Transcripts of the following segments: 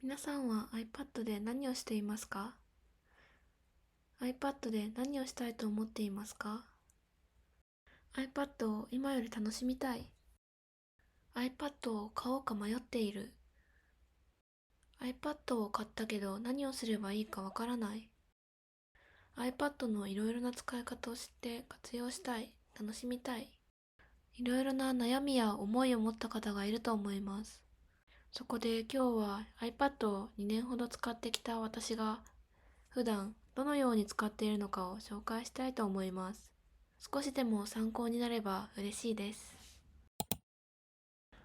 皆さんは iPad で何をしていますか？ iPad で何をしたいと思っていますか？ iPad を今より楽しみたい。iPad を買おうか迷っている。iPad を買ったけど何をすればいいかわからない。iPad のいろいろな使い方を知って活用したい。楽しみたい。いろいろな悩みや思いを持った方がいると思います。そこで今日は iPad を2年ほど使ってきた私が普段どのように使っているのかを紹介したいと思います。少しでも参考になれば嬉しいです。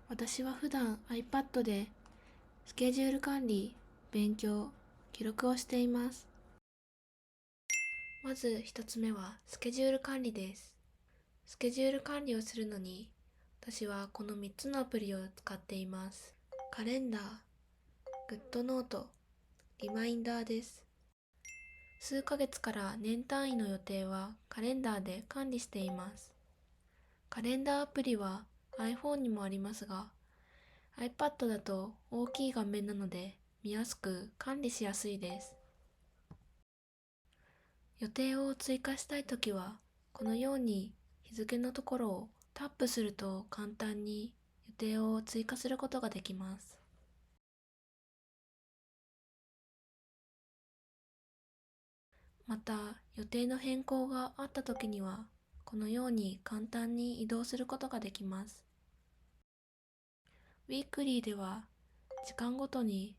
私は普段 iPad でスケジュール管理、勉強、記録をしています。まず一つ目はスケジュール管理です。スケジュール管理をするのに私はこの3つのアプリを使っています。カレンダー、グッドノート、リマインダーです。数ヶ月から年単位の予定はカレンダーで管理しています。カレンダーアプリは iPhone にもありますが、iPad だと大きい画面なので見やすく管理しやすいです。予定を追加したいときは、このように日付のところをタップすると簡単に予定を追加することができます。また、予定の変更があったときには、このように簡単に移動することができます。ウィークリーでは、時間ごとに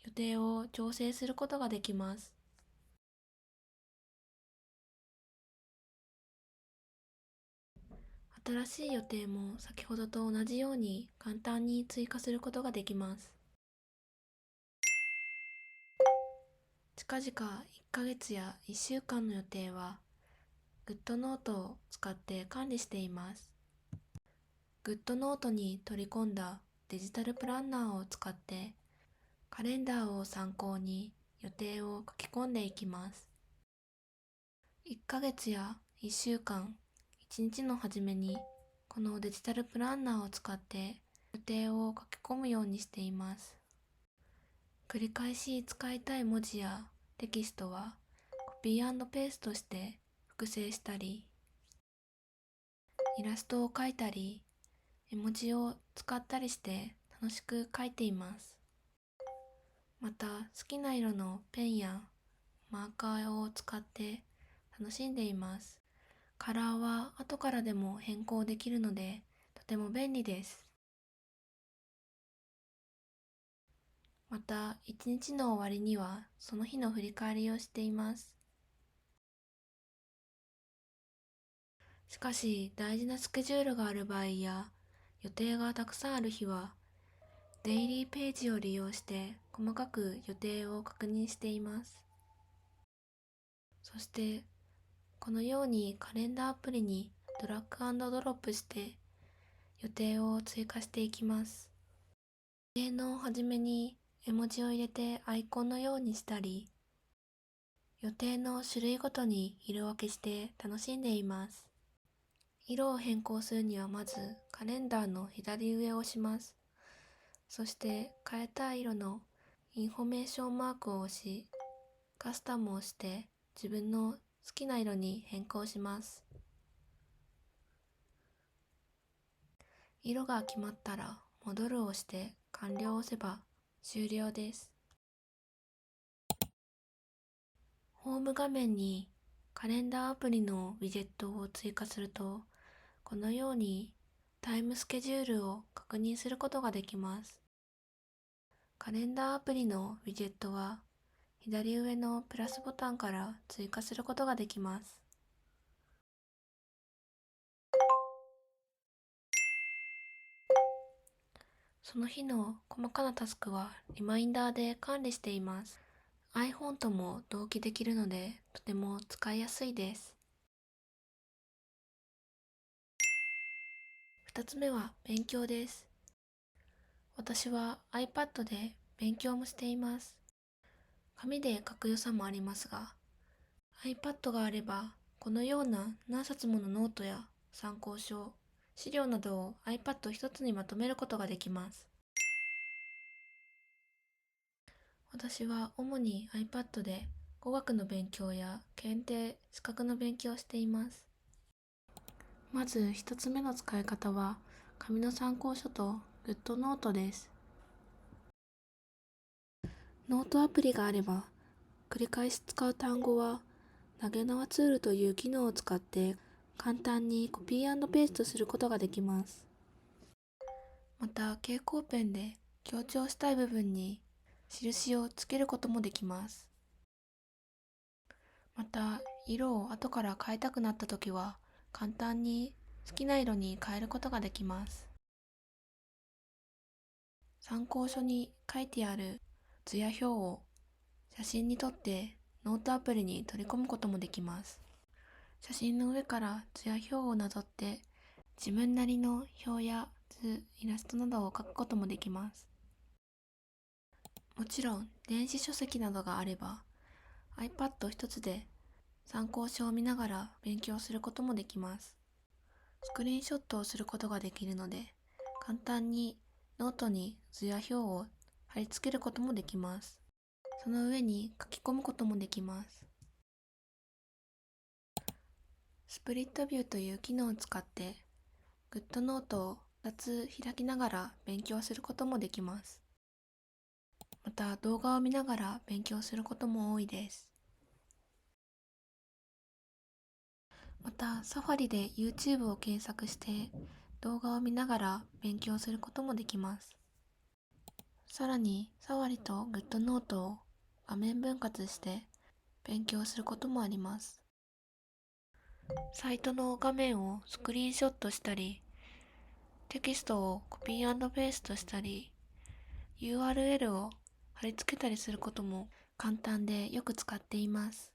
予定を調整することができます。新しい予定も先ほどと同じように簡単に追加することができます。近々1ヶ月や1週間の予定は GoodNote を使って管理しています。GoodNote に取り込んだデジタルプランナーを使ってカレンダーを参考に予定を書き込んでいきます。1ヶ月や1週間、1日の初めにこのデジタルプランナーを使って予定を書き込むようにしています。繰り返し使いたい文字やテキストはコピー&ペーストして複製したり、イラストを描いたり、絵文字を使ったりして楽しく描いています。また好きな色のペンやマーカーを使って楽しんでいます。カラーは後からでも変更できるのでとても便利です。また一日の終わりにはその日の振り返りをしています。しかし大事なスケジュールがある場合や予定がたくさんある日はデイリーページを利用して細かく予定を確認しています。そしてこのようにカレンダーアプリにドラッグ&ドロップして予定を追加していきます。予定の始めに絵文字を入れてアイコンのようにしたり、予定の種類ごとに色分けして楽しんでいます。色を変更するにはまずカレンダーの左上を押します。そして変えたい色のインフォメーションマークを押し、カスタムをして自分の好きな色に変更します。色が決まったら戻るを押して完了を押せば終了です。ホーム画面にカレンダーアプリのウィジェットを追加すると、このようにタイムスケジュールを確認することができます。カレンダーアプリのウィジェットは左上のプラスボタンから追加することができます。その日の細かなタスクはリマインダーで管理しています。iPhone とも同期できるのでとても使いやすいです。2つ目は勉強です。私は iPad で勉強もしています。紙で書く良さもありますが、iPad があればこのような何冊ものノートや参考書、資料などを iPad 一つにまとめることができます。私は主に iPad で語学の勉強や検定、資格の勉強をしています。まず一つ目の使い方は、紙の参考書とGoodNote です。ノートアプリがあれば、繰り返し使う単語は、投げ縄ツールという機能を使って簡単にコピー&ペーストすることができます。また、蛍光ペンで強調したい部分に印をつけることもできます。また、色を後から変えたくなったときは、簡単に好きな色に変えることができます。参考書に書いてある図や表を写真に撮ってノートアプリに取り込むこともできます。写真の上から図や表をなぞって自分なりの表や図、イラストなどを描くこともできます。もちろん電子書籍などがあれば iPad 一つで参考書を見ながら勉強することもできます。スクリーンショットをすることができるので簡単にノートに図や表を貼り付けることもできます。その上に書き込むこともできます。スプリットビューという機能を使ってGoodNoteを2つ開きながら勉強することもできます。また動画を見ながら勉強することも多いです。またサファリで YouTube を検索して動画を見ながら勉強することもできます。さらにサファリとGoodNoteを画面分割して勉強することもあります。サイトの画面をスクリーンショットしたり、テキストをコピー&ペーストしたり、URL を貼り付けたりすることも簡単でよく使っています。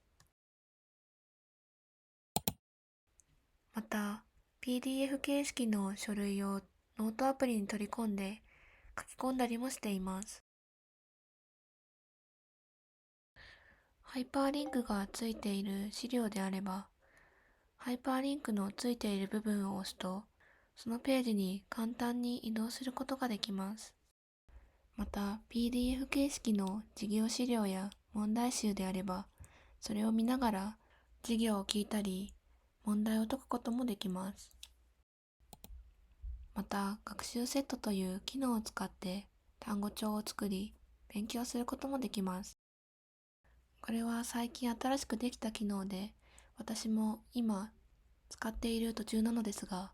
また、PDF 形式の書類をノートアプリに取り込んで書き込んだりもしています。ハイパーリンクがついている資料であれば、ハイパーリンクのついている部分を押すと、そのページに簡単に移動することができます。また、PDF 形式の授業資料や問題集であれば、それを見ながら授業を聞いたり、問題を解くこともできます。また、学習セットという機能を使って単語帳を作り、勉強することもできます。これは最近新しくできた機能で、私も今使っている途中なのですが、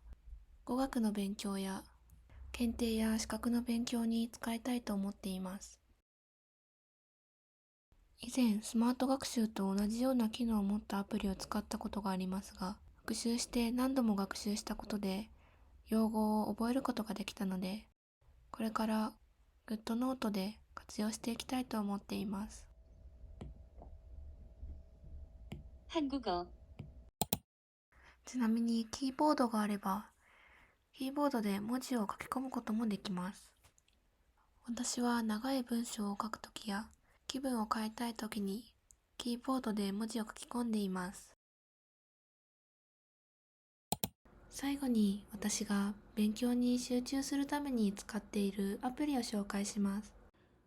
語学の勉強や検定や資格の勉強に使いたいと思っています。以前、スマート学習と同じような機能を持ったアプリを使ったことがありますが、復習して何度も学習したことで、用語を覚えることができたので、これからGoodNoteで活用していきたいと思っています。한국어ちなみにキーボードがあれば、キーボードで文字を書き込むこともできます。私は長い文章を書くときや気分を変えたいときにキーボードで文字を書き込んでいます。最後に私が勉強に集中するために使っているアプリを紹介します。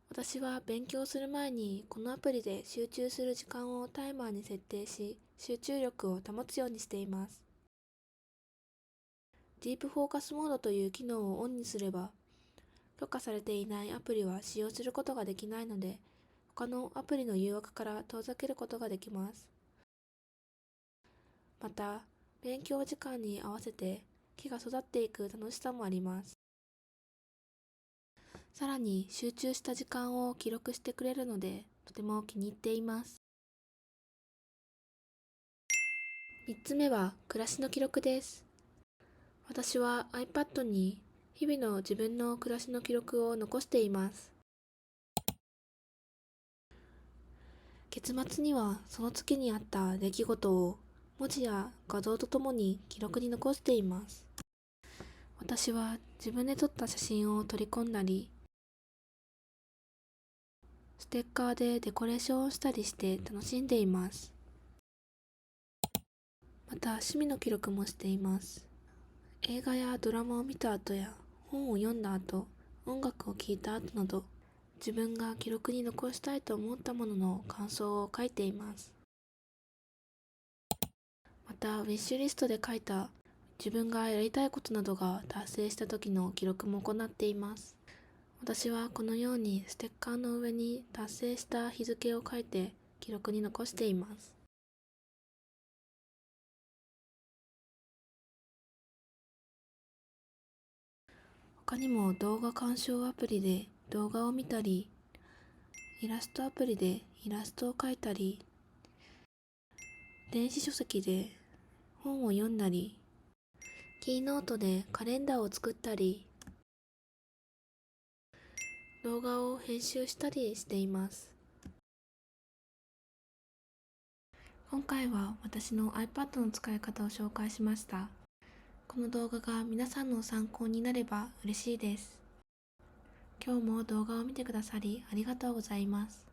私は勉強する前にこのアプリで集中する時間をタイマーに設定し、集中力を保つようにしています。ディープフォーカスモードという機能をオンにすれば、許可されていないアプリは使用することができないので、他のアプリの誘惑から遠ざけることができます。また、勉強時間に合わせて木が育っていく楽しさもあります。さらに集中した時間を記録してくれるので、とても気に入っています。3つ目は暮らしの記録です。私は iPad に日々の自分の暮らしの記録を残しています。月末にはその月にあった出来事を文字や画像とともに記録に残しています。私は自分で撮った写真を取り込んだり、ステッカーでデコレーションをしたりして楽しんでいます。また趣味の記録もしています。映画やドラマを見た後や本を読んだ後、音楽を聴いた後など、自分が記録に残したいと思ったものの感想を書いています。また、ウィッシュリストで書いた自分がやりたいことなどが達成した時の記録も行っています。私はこのようにステッカーの上に達成した日付を書いて記録に残しています。他にも動画鑑賞アプリで動画を見たり、イラストアプリでイラストを描いたり、電子書籍で本を読んだり、キーノートでカレンダーを作ったり、動画を編集したりしています。今回は私の iPad の使い方を紹介しました。この動画が皆さんの参考になれば嬉しいです。今日も動画を見てくださりありがとうございます。